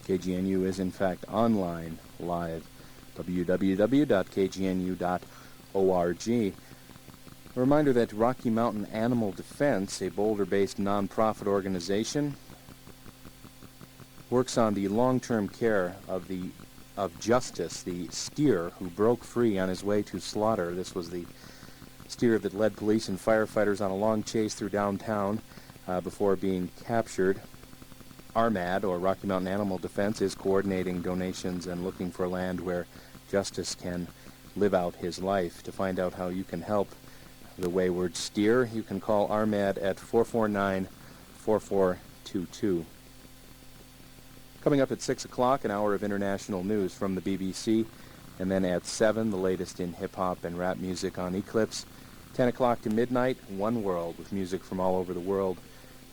KGNU is in fact online live. www.kgnu.org. A reminder that Rocky Mountain Animal Defense, a Boulder-based nonprofit organization, works on the long-term care of Justice, the steer who broke free on his way to slaughter. This was the steer that led police and firefighters on a long chase through downtown before being captured. RMAD, or Rocky Mountain Animal Defense, is coordinating donations and looking for land where Justice can live out his life. To find out how you can help the wayward steer, you can call RMAD at 449-4422. Coming up at 6 o'clock, an hour of international news from the BBC, and then at 7, the latest in hip-hop and rap music on Eclipse. 10 o'clock to midnight, One World, with music from all over the world.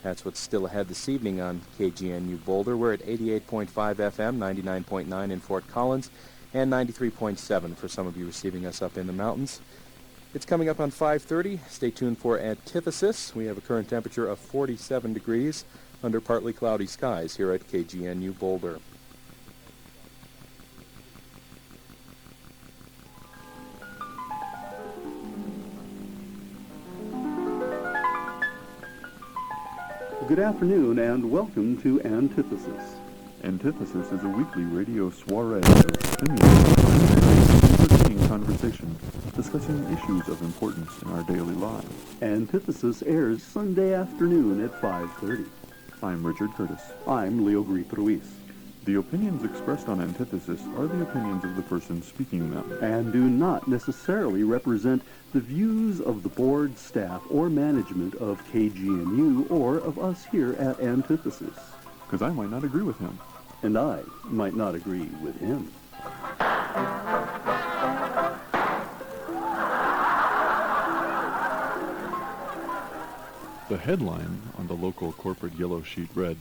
That's what's still ahead this evening on KGNU Boulder. We're at 88.5 FM, 99.9 in Fort Collins, and 93.7 for some of you receiving us up in the mountains. It's coming up on 5:30. Stay tuned for Antithesis. We have a current temperature of 47 degrees under partly cloudy skies here at KGNU Boulder. Good afternoon and welcome to Antithesis. Antithesis is a weekly radio soiree of stimulating, entertaining conversation discussing issues of importance in our daily lives. Antithesis airs Sunday afternoon at 5:30. I'm Richard Curtis. I'm Leo Grier-Ruiz. The opinions expressed on Antithesis are the opinions of the person speaking them, and do not necessarily represent the views of the board, staff, or management of KGNU or of us here at Antithesis. because I might not agree with him. And I might not agree with him. The headline on the local corporate yellow sheet read,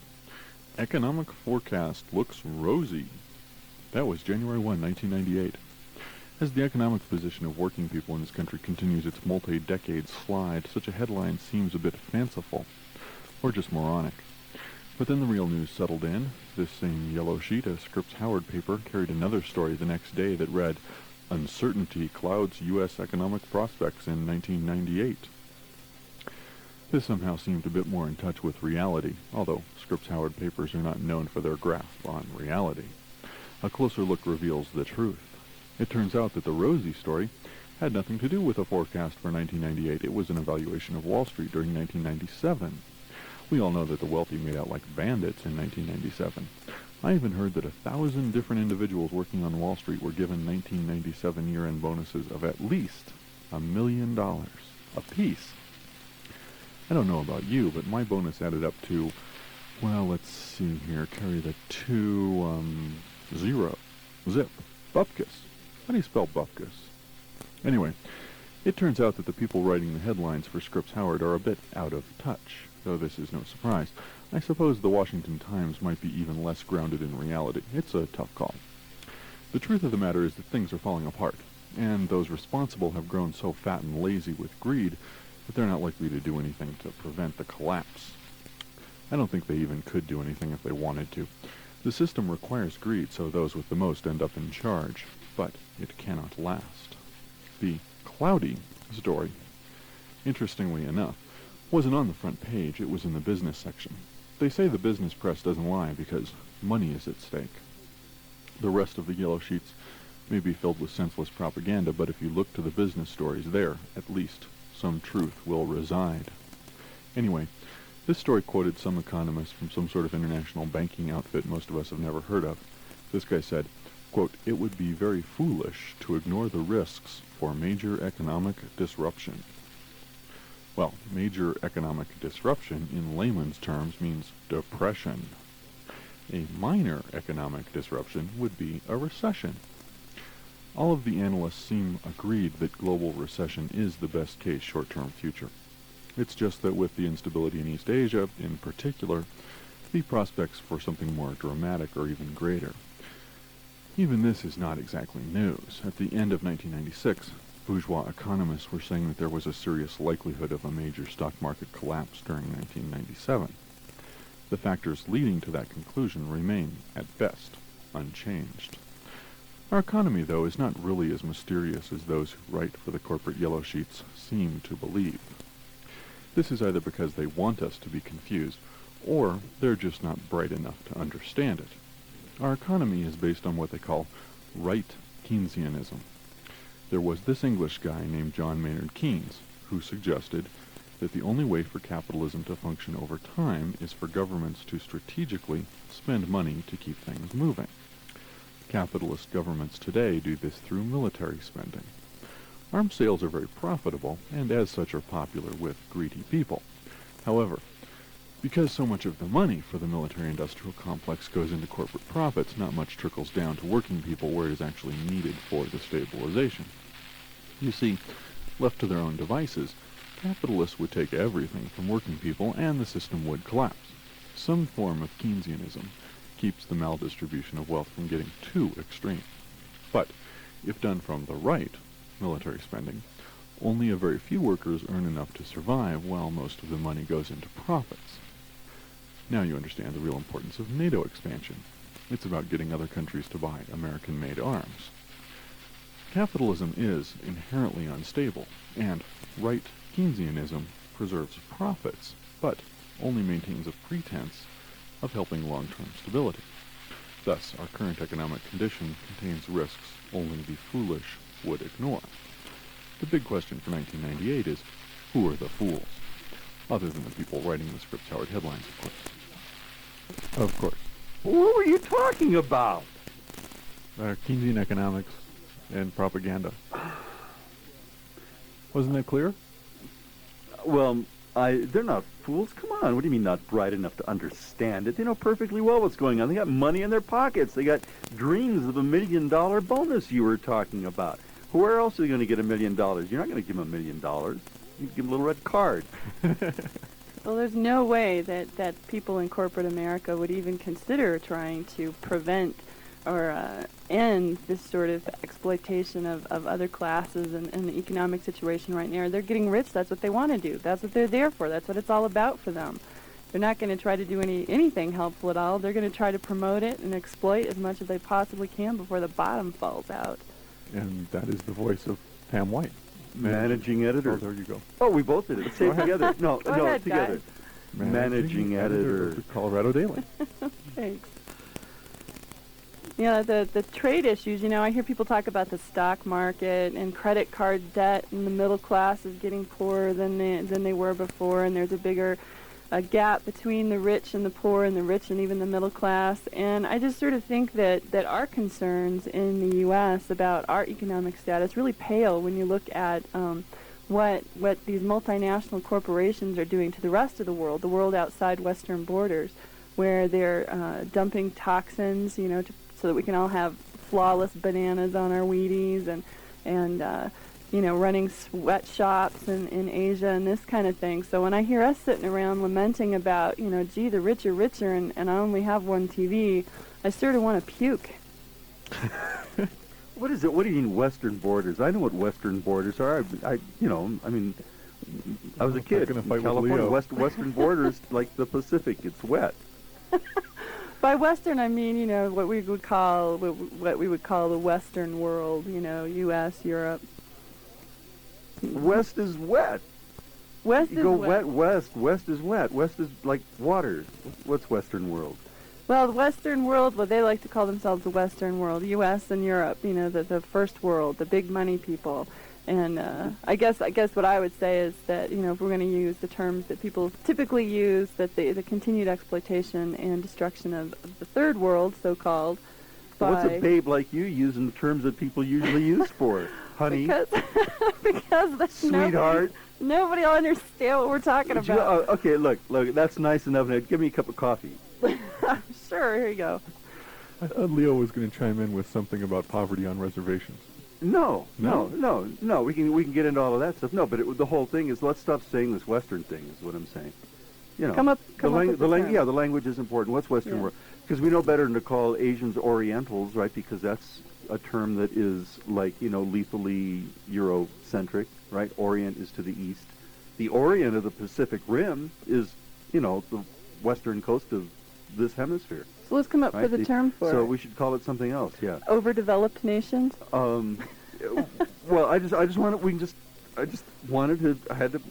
"Economic forecast looks rosy." That was January 1, 1998. As the economic position of working people in this country continues its multi-decade slide, such a headline seems a bit fanciful, or just moronic. But then the real news settled in. This same yellow sheet, a Scripps Howard paper, carried another story the next day that read, "Uncertainty clouds U.S. economic prospects in 1998. This somehow seemed a bit more in touch with reality, although Scripps Howard papers are not known for their grasp on reality. A closer look reveals the truth. It turns out that the rosy story had nothing to do with a forecast for 1998. It was an evaluation of Wall Street during 1997. We all know that the wealthy made out like bandits in 1997. I even heard that 1,000 different individuals working on Wall Street were given 1997 year-end bonuses of at least $1 million apiece. I don't know about you, but my bonus added up to, well, let's see here, carry the 0, zip, bupkis. How do you spell bupkis? Anyway, it turns out that the people writing the headlines for Scripps Howard are a bit out of touch, though this is no surprise. I suppose the Washington Times might be even less grounded in reality. It's a tough call. The truth of the matter is that things are falling apart, and those responsible have grown so fat and lazy with greed that they're not likely to do anything to prevent the collapse. I don't think they even could do anything if they wanted to. The system requires greed, so those with the most end up in charge, but it cannot last. The cloudy story, interestingly enough, wasn't on the front page. It was in the business section. They say the business press doesn't lie because money is at stake. The rest of the yellow sheets may be filled with senseless propaganda, but if you look to the business stories there, at least some truth will reside. Anyway, this story quoted some economist from some sort of international banking outfit most of us have never heard of. This guy said, quote, "It would be very foolish to ignore the risks for major economic disruption." Well, major economic disruption in layman's terms means depression. A minor economic disruption would be a recession. All of the analysts seem agreed that global recession is the best case short-term future. It's just that with the instability in East Asia, in particular, the prospects for something more dramatic are even greater. Even this is not exactly news. At the end of 1996, bourgeois economists were saying that there was a serious likelihood of a major stock market collapse during 1997. The factors leading to that conclusion remain, at best, unchanged. Our economy, though, is not really as mysterious as those who write for the corporate yellow sheets seem to believe. This is either because they want us to be confused, or they're just not bright enough to understand it. Our economy is based on what they call right Keynesianism. There was this English guy named John Maynard Keynes who suggested that the only way for capitalism to function over time is for governments to strategically spend money to keep things moving. Capitalist governments today do this through military spending. Arms sales are very profitable, and as such are popular with greedy people. However, because so much of the money for the military-industrial complex goes into corporate profits, not much trickles down to working people where it is actually needed for the stabilization. You see, left to their own devices, capitalists would take everything from working people and the system would collapse. Some form of Keynesianism keeps the maldistribution of wealth from getting too extreme. But if done from the right, military spending, only a very few workers earn enough to survive while most of the money goes into profits. Now you understand the real importance of NATO expansion. It's about getting other countries to buy American-made arms. Capitalism is inherently unstable, and right Keynesianism preserves profits, but only maintains a pretense of helping long-term stability. Thus, our current economic condition contains risks only the foolish would ignore. The big question for 1998 is, who are the fools? Other than the people writing the Scripps Howard headlines, of course. Of course. What were you talking about? Keynesian economics and propaganda. Wasn't that clear? Well, they're not fools. Come on. What do you mean not bright enough to understand it? They know perfectly well what's going on. They got money in their pockets. They got dreams of $1 million bonus you were talking about. Where else are they going to get $1 million? You're not going to give them $1 million. You give them a little red card. Well, there's no way that people in corporate America would even consider trying to prevent or end this sort of exploitation of other classes and the economic situation right now. They're getting rich. That's what they want to do. That's what they're there for. That's what it's all about for them. They're not going to try to do anything helpful at all. They're going to try to promote it and exploit as much as they possibly can before the bottom falls out. And that is the voice of Pam White. Managing editor. Oh, there you go. Oh, we both did it. Let's say it together. No, Go ahead, together. guys. Managing editor of the Colorado Daily. Thanks. Yeah, the trade issues, I hear people talk about the stock market and credit card debt, and the middle class is getting poorer than they were before, and there's a bigger gap between the rich and the poor and the rich and even the middle class. And I just sort of think that our concerns in the U.S. about our economic status really pale when you look at what these multinational corporations are doing to the rest of the world outside Western borders, where they're dumping toxins, so that we can all have flawless bananas on our Wheaties, and running sweatshops in Asia and this kind of thing. So when I hear us sitting around lamenting about, gee, the rich are richer and I only have one TV, I sort of want to puke. What is it? What do you mean Western borders? I know what Western borders are. I was a kid in California. Western borders, like the Pacific, it's wet. By Western, I mean, what we would call the Western world, U.S., Europe. West is wet. West is wet. West is wet. West is like water. What's Western world? Well, the Western world, they like to call themselves the Western world, U.S. and Europe, the first world, the big money people. And I guess what I would say is that, if we're going to use the terms that people typically use, that the continued exploitation and destruction of the third world, so-called, What's a babe like you using the terms that people usually use for? Honey? Because sweetheart? Nobody will understand what we're talking about. Okay, look, that's nice enough. Now, give me a cup of coffee. Sure, here you go. I thought Leo was going to chime in with something about poverty on reservations. No. We can get into all of that stuff. No, but the whole thing is, let's stop saying this Western thing. Is what I'm saying. Come up with the language is important. What's Western world? Because we know better than to call Asians Orientals, right? Because that's a term that is like lethally Eurocentric, right? Orient is to the east. The Orient of the Pacific Rim is the western coast of this hemisphere. So let's come up Right? with a term for So it. we should call it something else. Yeah. Overdeveloped nations. Well, I just wanted I had to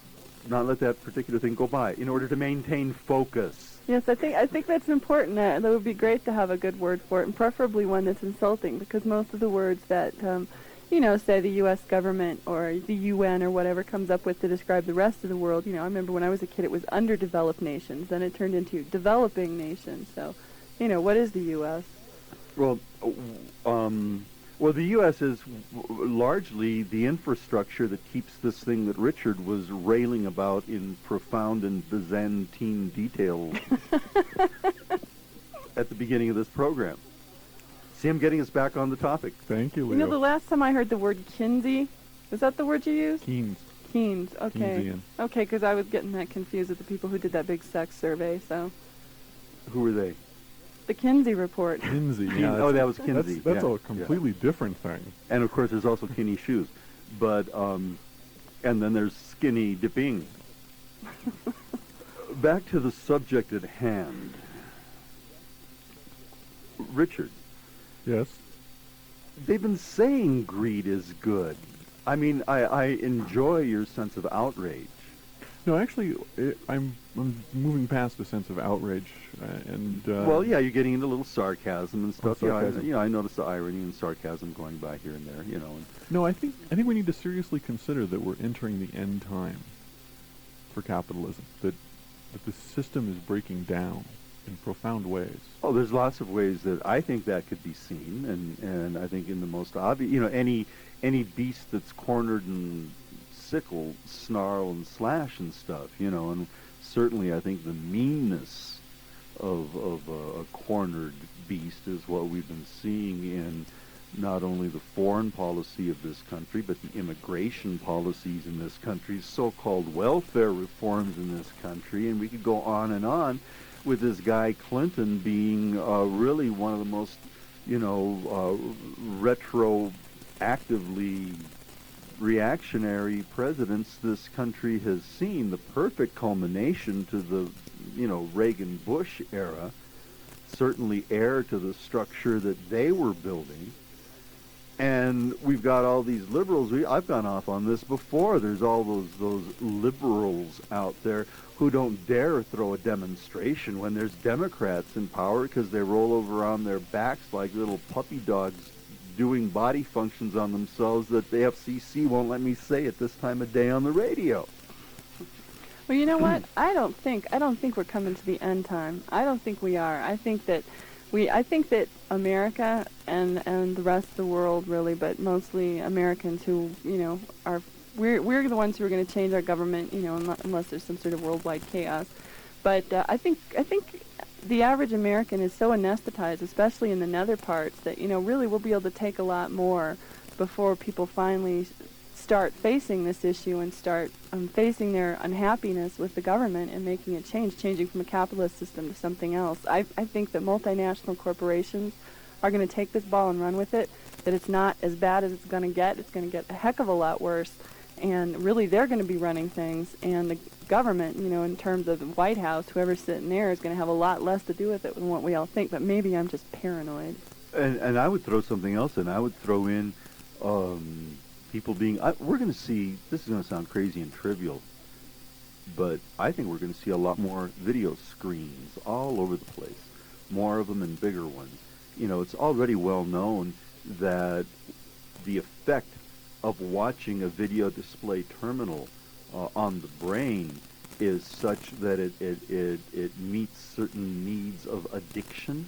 not let that particular thing go by in order to maintain focus. Yes, I think that's important. That would be great to have a good word for it, and preferably one that's insulting, because most of the words that say the U.S. government or the UN or whatever comes up with to describe the rest of the world. I remember when I was a kid, it was underdeveloped nations. Then it turned into developing nations. So, what is the U.S.? Well, the U.S. is largely the infrastructure that keeps this thing that Richard was railing about in profound and Byzantine detail at the beginning of this program. See, I'm getting us back on the topic. Thank you, Leo. The last time I heard the word Kinsey, is that the word you used? Keynes. Keynes, okay. Keynesian. Okay, because I was getting that confused with the people who did that big sex survey, so. Who were they? The Kinsey report. Kinsey. Oh, that was Kinsey. That's yeah. a completely different thing. And of course, there's also Kinney shoes, but and then there's skinny dipping. Back to the subject at hand, Richard. Yes. They've been saying greed is good. I mean, I enjoy your sense of outrage. No, actually, I'm moving past the sense of outrage and. Well, yeah, you're getting into a little sarcasm and stuff. Sarcasm. I notice the irony and sarcasm going by here and there. And No, I think we need to seriously consider that we're entering the end time for capitalism. That the system is breaking down in profound ways. Oh, there's lots of ways that I think that could be seen, and I think in the most obvious, any beast that's cornered and sickle, snarl, and slash and stuff, and certainly I think the meanness of a cornered beast is what we've been seeing in not only the foreign policy of this country, but the immigration policies in this country, so-called welfare reforms in this country, and we could go on with this guy Clinton being really one of the most, retroactively reactionary presidents this country has seen. The perfect culmination to the, Reagan-Bush era, certainly heir to the structure that they were building. And we've got all these liberals. I've gone off on this before. There's all those liberals out there who don't dare throw a demonstration when there's Democrats in power because they roll over on their backs like little puppy dogs doing body functions on themselves that the FCC won't let me say at this time of day on the radio. Well, you know what? I don't think we're coming to the end time. I don't think we are. I think that America and the rest of the world, really, but mostly Americans who, we're the ones who are going to change our government, unless there's some sort of worldwide chaos. But I think the average American is so anesthetized, especially in the nether parts, that, really we'll be able to take a lot more before people finally start facing this issue and start facing their unhappiness with the government and making a change, changing from a capitalist system to something else. I think that multinational corporations are going to take this ball and run with it, that it's not as bad as it's going to get. It's going to get a heck of a lot worse. And really, they're going to be running things, and the government, in terms of the White House, whoever's sitting there is going to have a lot less to do with it than what we all think. But maybe I'm just paranoid. And I would throw something else in. I would throw in people being... we're going to see... This is going to sound crazy and trivial, but I think we're going to see a lot more video screens all over the place. More of them and bigger ones. It's already well known that the effect of watching a video display terminal on the brain is such that it meets certain needs of addiction.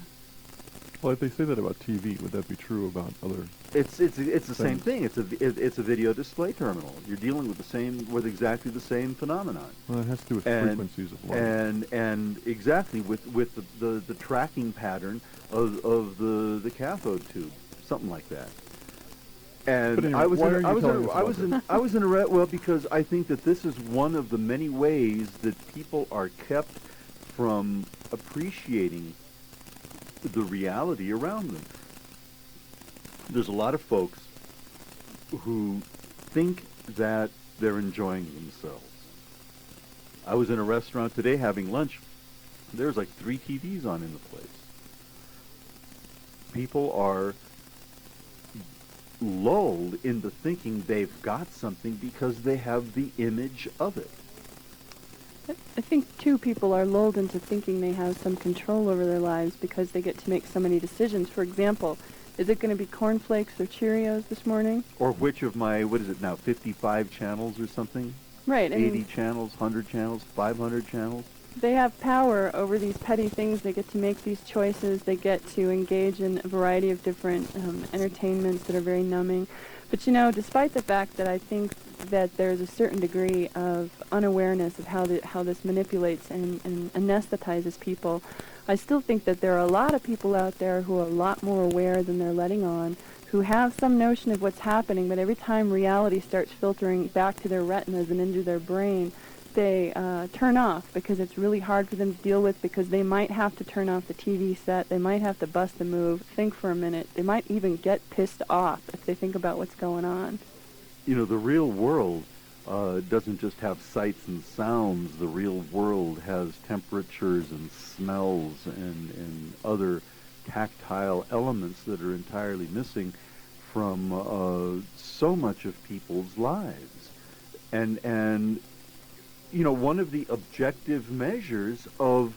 Well, if they say that about TV, would that be true about other? It's the same thing. It's a video display terminal. You're dealing with exactly the same phenomenon. Well, it has to do with frequencies of light. And exactly with the tracking pattern of the cathode tube, something like that. And but anyway, I was in a well, because I think that this is one of the many ways that people are kept from appreciating the reality around them. There's a lot of folks who think that they're enjoying themselves. I was in a restaurant today having lunch There's like 3 TVs on in the place. People are lulled into thinking they've got something because they have the image of it. I think, too, people are lulled into thinking they have some control over their lives because they get to make so many decisions. For example, is it going to be cornflakes or Cheerios this morning? Or which of my, 55 channels or something? Right. 80 channels, 100 channels, 500 channels? They have power over these petty things. They get to make these choices. They get to engage in a variety of different entertainments that are very numbing. But, despite the fact that I think that there's a certain degree of unawareness of how this manipulates and anesthetizes people, I still think that there are a lot of people out there who are a lot more aware than they're letting on, who have some notion of what's happening, but every time reality starts filtering back to their retinas and into their brain, they turn off because it's really hard for them to deal with, because they might have to turn off the TV set, they might have to bust a move, think for a minute, they might even get pissed off if they think about what's going on. The real world doesn't just have sights and sounds. The real world has temperatures and smells and other tactile elements that are entirely missing from so much of people's lives. And one of the objective measures of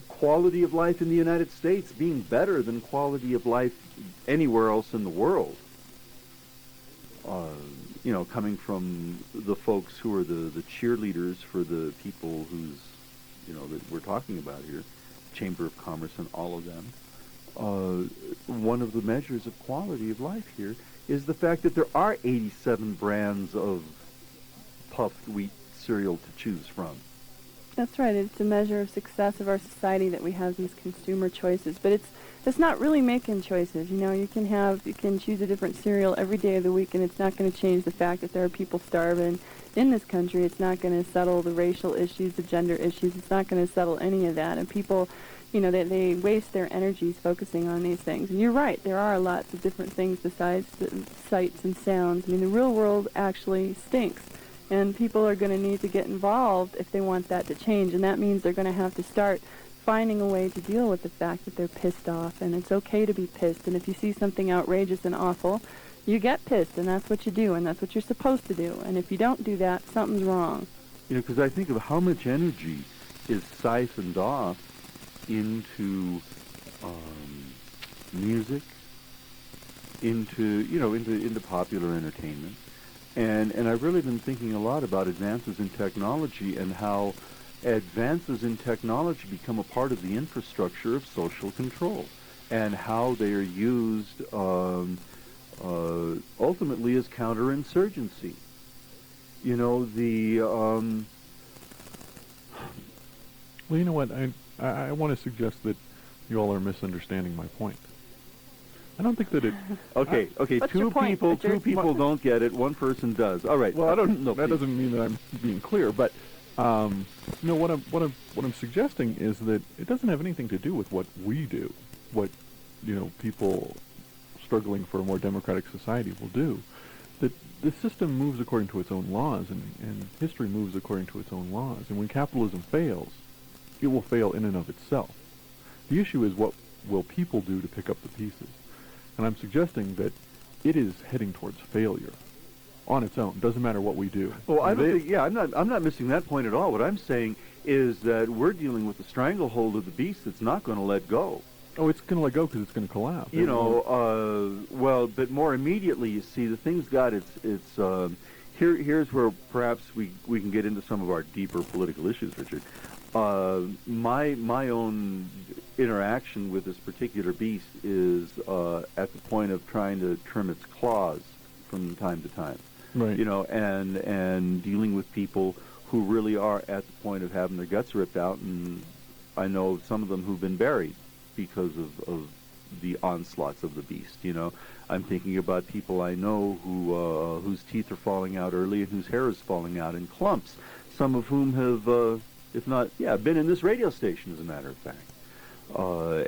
quality of life in the United States being better than quality of life anywhere else in the world, coming from the folks who are the cheerleaders for the people who's, that we're talking about here, Chamber of Commerce and all of them, one of the measures of quality of life here is the fact that there are 87 brands of puffed wheat cereal to choose from. That's right. It's a measure of success of our society that we have these consumer choices. But it's not really making choices. You can choose a different cereal every day of the week, and it's not going to change the fact that there are people starving in this country. It's not going to settle the racial issues, the gender issues. It's not going to settle any of that. And people, they waste their energies focusing on these things. And you're right. There are lots of different things besides the sights and sounds. The real world actually stinks. And people are going to need to get involved if they want that to change. And that means they're going to have to start finding a way to deal with the fact that they're pissed off. And it's okay to be pissed. And if you see something outrageous and awful, you get pissed. And that's what you do. And that's what you're supposed to do. And if you don't do that, something's wrong. Because I think of how much energy is siphoned off into music, into popular entertainment. And I've really been thinking a lot about advances in technology and how advances in technology become a part of the infrastructure of social control, and how they are used ultimately as counterinsurgency. Well, you know what? I want to suggest that you all are misunderstanding my point. I don't think that it... Okay. What's Two your point, people don't get it. One person does. All right. Well, I don't. No, that doesn't mean that I'm being clear, but what I'm suggesting is that it doesn't have anything to do with what we do, what people struggling for a more democratic society will do. That the system moves according to its own laws, and history moves according to its own laws. And when capitalism fails, it will fail in and of itself. The issue is, what will people do to pick up the pieces? And I'm suggesting that it is heading towards failure on its own. Doesn't matter what we do. Well, I don't think. Yeah, I'm not missing that point at all. What I'm saying is that we're dealing with the stranglehold of the beast that's not going to let go. Oh, it's going to let go because it's going to collapse. Well, but more immediately, you see, the thing's got its here's where perhaps we can get into some of our deeper political issues, Richard. My own interaction with this particular beast is at the point of trying to trim its claws from time to time. Right. And dealing with people who really are at the point of having their guts ripped out, and I know some of them who've been buried because of the onslaughts of the beast. I'm thinking about people I know whose teeth are falling out early and whose hair is falling out in clumps, some of whom have, been in this radio station, as a matter of fact,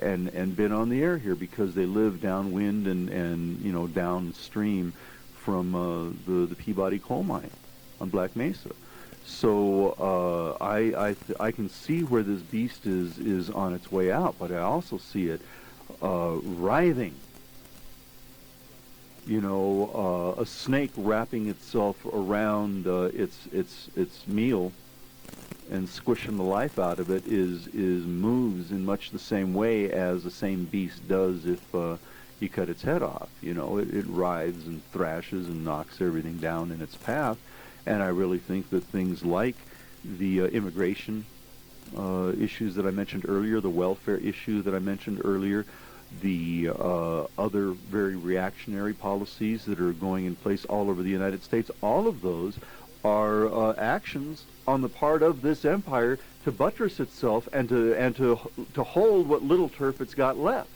and been on the air here because they live downwind and downstream from the Peabody coal mine on Black Mesa. So I can see where this beast is on its way out, but I also see it writhing. You know, a snake wrapping itself around its meal and squishing the life out of it is moves in much the same way as the same beast does if you cut its head off. You know, it writhes and thrashes and knocks everything down in its path. And I really think that things like the immigration issues that I mentioned earlier, the welfare issue that I mentioned earlier, the other very reactionary policies that are going in place all over the United States, all of those are actions on the part of this empire to buttress itself and to hold what little turf it's got left.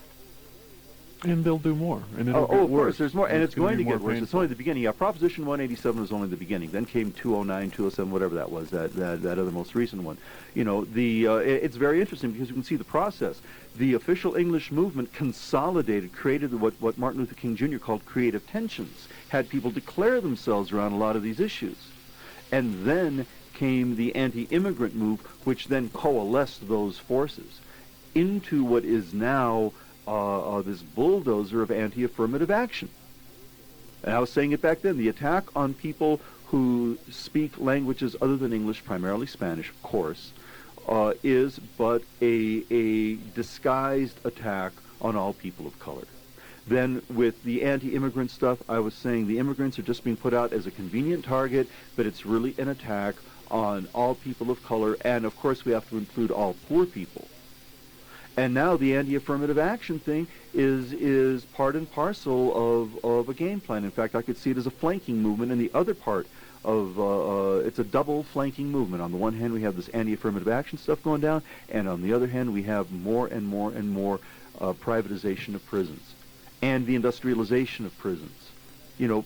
And they'll do more. And it'll get of worse. Course, there's more, and it's going to get worse. Painful. It's only the beginning. Yeah, Proposition 187 was only the beginning. Then came 209, 207, whatever that was, that other most recent one. You know, it's very interesting because you can see the process. The official English movement consolidated, created what Martin Luther King Jr. called creative tensions, had people declare themselves around a lot of these issues. And then came the anti-immigrant move, which then coalesced those forces into what is now this bulldozer of anti-affirmative action. And I was saying it back then, the attack on people who speak languages other than English, primarily Spanish, of course, is but a disguised attack on all people of color. Then with the anti-immigrant stuff, I was saying the immigrants are just being put out as a convenient target, but it's really an attack on all people of color, and of course we have to include all poor people. And now the anti-affirmative action thing is part and parcel of a game plan. In fact, I could see it as a flanking movement, and the other part of it's a double flanking movement. On the one hand, we have this anti-affirmative action stuff going down, and on the other hand, we have more and more and more privatization of prisons and the industrialization of prisons. You know,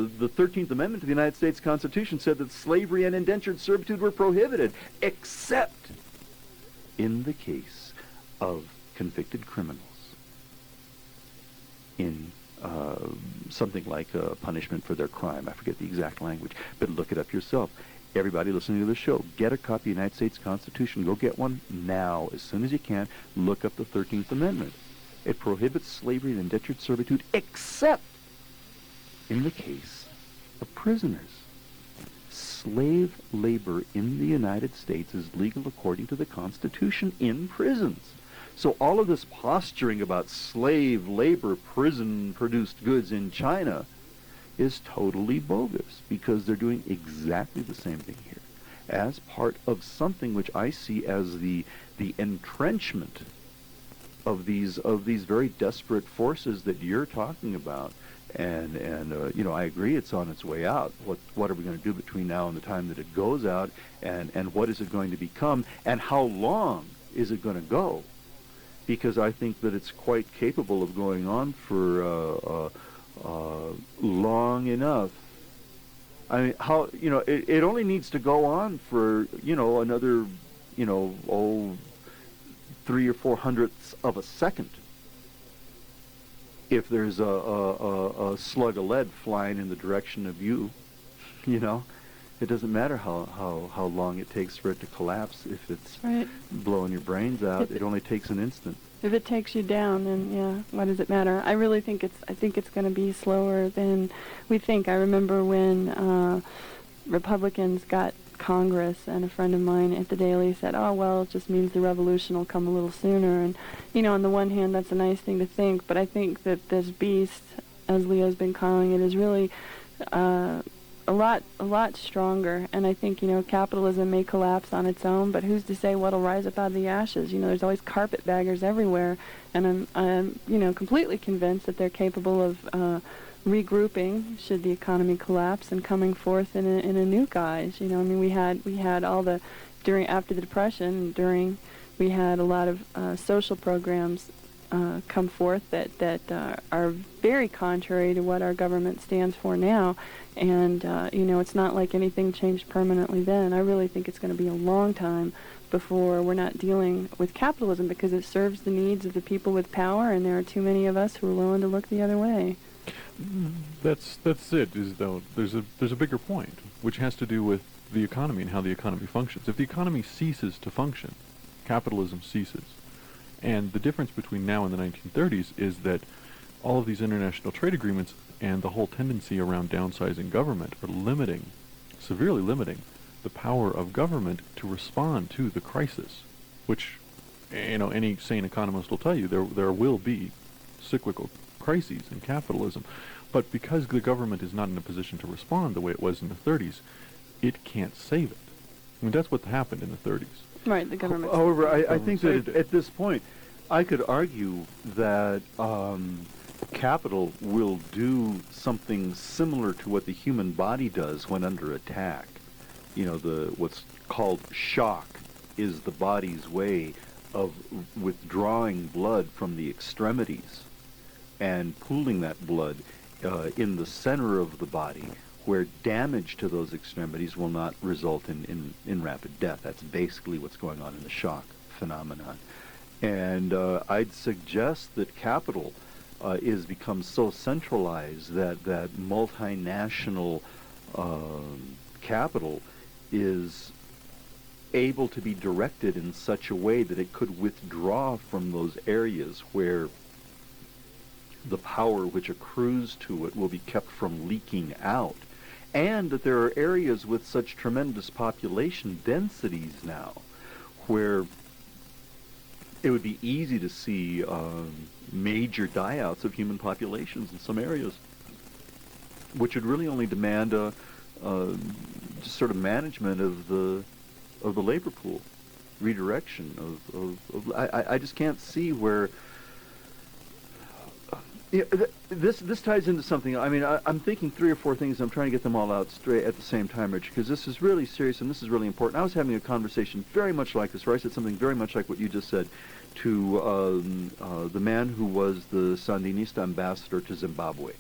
the 13th Amendment to the United States Constitution said that slavery and indentured servitude were prohibited, except in the case of convicted criminals in something like punishment for their crime. I forget the exact language, but look it up yourself. Everybody listening to the show, get a copy of the United States Constitution. Go get one now, as soon as you can. Look up the 13th Amendment. It prohibits slavery and indentured servitude, except in the case of prisoners. Slave labor in the United States is legal according to the Constitution in prisons. So all of this posturing about slave labor, prison-produced goods in China is totally bogus, because they're doing exactly the same thing here as part of something which I see as the entrenchment of these very desperate forces that you're talking about. And you know, I agree it's on its way out. What are we going to do between now and the time that it goes out, and what is it going to become, and how long is it going to go? Because I think that it's quite capable of going on for long enough. I mean, it only needs to go on for, another, 3 or 4 hundredths of a second. If there's a slug of lead flying in the direction of you, it doesn't matter how long it takes for it to collapse. If it's Right. blowing your brains out, it only takes an instant. If it takes you down, then yeah, what does it matter? I really think it's going to be slower than we think. I remember when Republicans got Congress, and a friend of mine at the Daily said, "Oh well, it just means the revolution will come a little sooner." And on the one hand, that's a nice thing to think, but I think that this beast, as Leo's been calling it, is really a lot stronger. And I think capitalism may collapse on its own, but who's to say what'll rise up out of the ashes? There's always carpetbaggers everywhere, and I'm completely convinced that they're capable of regrouping should the economy collapse and coming forth in a new guise. We had all the after the Depression, we had a lot of social programs come forth that are very contrary to what our government stands for now. And, it's not like anything changed permanently then. I really think it's going to be a long time before we're not dealing with capitalism, because it serves the needs of the people with power, and there are too many of us who are willing to look the other way. That's it. There's a bigger point, which has to do with the economy and how the economy functions. If the economy ceases to function, capitalism ceases. And the difference between now and the 1930s is that all of these international trade agreements and the whole tendency around downsizing government are limiting, severely limiting, the power of government to respond to the crisis, which, any sane economist will tell you there will be cyclical crises in capitalism. But because the government is not in a position to respond the way it was in the 30s, it can't save it. I mean, that's what happened in the 30s. Right, the government. However, I think that at this point, I could argue that capital will do something similar to what the human body does when under attack. What's called shock is the body's way of withdrawing blood from the extremities and pooling that blood in the center of the body, where damage to those extremities will not result in rapid death. That's basically what's going on in the shock phenomenon. And I'd suggest that capital is become so centralized that multinational capital is able to be directed in such a way that it could withdraw from those areas where the power which accrues to it will be kept from leaking out, and that there are areas with such tremendous population densities now where it would be easy to see major die-outs of human populations in some areas, which would really only demand just sort of management of the labor pool, redirection of I just can't see where. This ties into something. I mean, I'm thinking 3 or 4 things. I'm trying to get them all out straight at the same time, Rich, because this is really serious and this is really important. I was having a conversation very much like this, where I said something very much like what you just said to the man who was the Sandinista ambassador to Zimbabwe,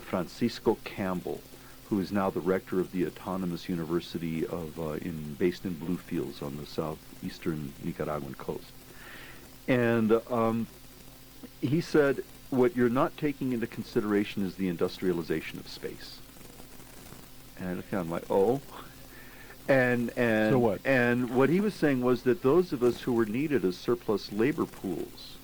Francisco Campbell, who is now the rector of the Autonomous University based in Bluefields on the southeastern Nicaraguan coast. And he said, what you're not taking into consideration is the industrialization of space. And I'm like, oh. And so what? And what he was saying was that those of us who were needed as surplus labor pools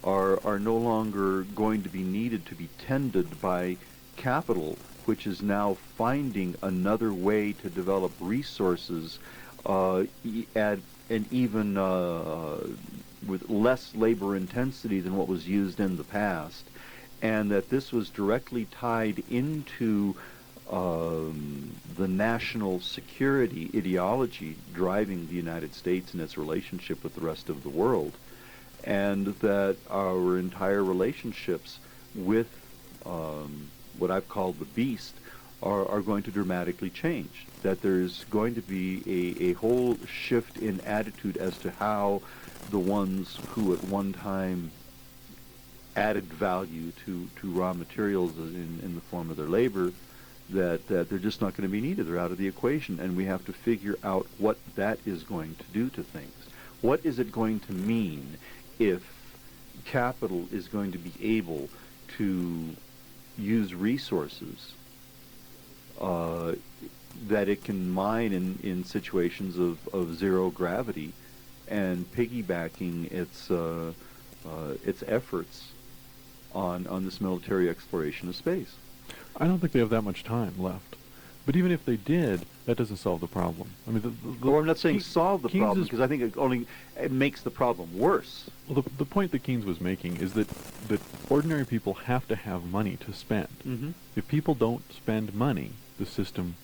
are no longer going to be needed to be tended by capital, which is now finding another way to develop resources and even with less labor intensity than what was used in the past, and that this was directly tied into the national security ideology driving the United States in its relationship with the rest of the world, and that our entire relationships with what I've called the beast are going to dramatically change, that there's going to be a whole shift in attitude as to how the ones who at one time added value to raw materials in the form of their labor, that they're just not going to be needed. They're out of the equation, and we have to figure out what that is going to do to things. What is it going to mean if capital is going to be able to use resources that it can mine in situations of zero gravity, and piggybacking its efforts on this military exploration of space? I don't think they have that much time left. But even if they did, that doesn't solve the problem. I mean, Well, I'm not saying solve the problem, because I think it makes the problem worse. Well, the point that Keynes was making is that ordinary people have to have money to spend. Mm-hmm. If people don't spend money, the system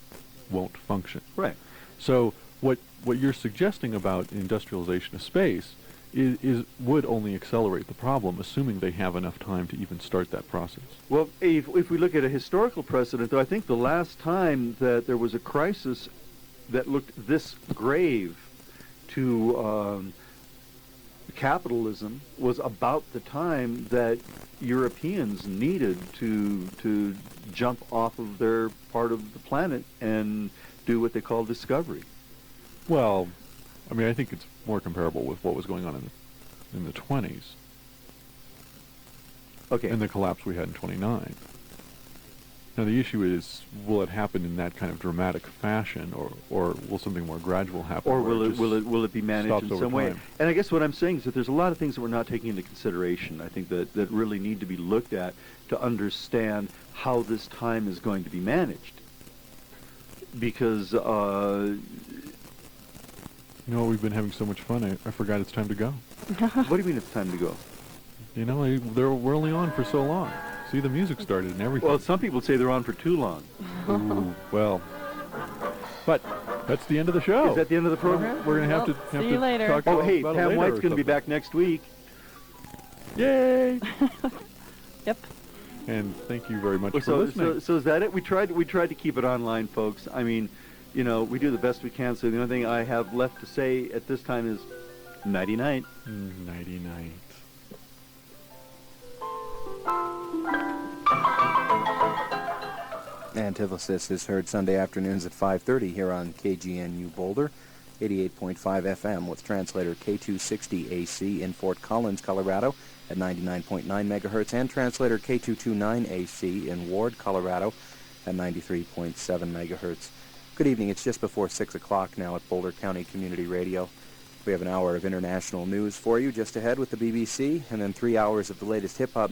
won't function. Right. So what you're suggesting about industrialization of space would only accelerate the problem, assuming they have enough time to even start that process. Well, if we look at a historical precedent, though, I think the last time that there was a crisis that looked this grave to capitalism was about the time that Europeans needed to jump off of their part of the planet and do what they call discovery. Well, I mean, I think it's more comparable with what was going on in the 20s. Okay. And the collapse we had in 29. Now the issue is, will it happen in that kind of dramatic fashion, or will something more gradual happen? Or where will it be managed stops in over some way? time? And I guess what I'm saying is that there's a lot of things that we're not taking into consideration. I think that really need to be looked at to understand how this time is going to be managed. Because we've been having so much fun. I forgot it's time to go. what do you mean it's time to go? We're only on for so long. See, the music started and everything. Well, some people say they're on for too long. Ooh, well, but that's the end of the show. Is that the end of the program? We're going to have Well, to see you later. talk Oh, about hey, it Pam later White's or going to be something. back next week. Yay! Yep. And thank you very much Well, for listening. So is that it? We tried to keep it online, folks. I mean, we do the best we can. So the only thing I have left to say at this time is nighty-night. Nighty-night. Antithesis is heard Sunday afternoons at 5:30 here on KGNU Boulder, 88.5 FM with translator K260 AC in Fort Collins, Colorado at 99.9 megahertz, and translator K229 AC in Ward, Colorado at 93.7 megahertz. Good evening. It's just before 6 o'clock now at Boulder County Community Radio. We have an hour of international news for you just ahead with the BBC, and then 3 hours of the latest hip-hop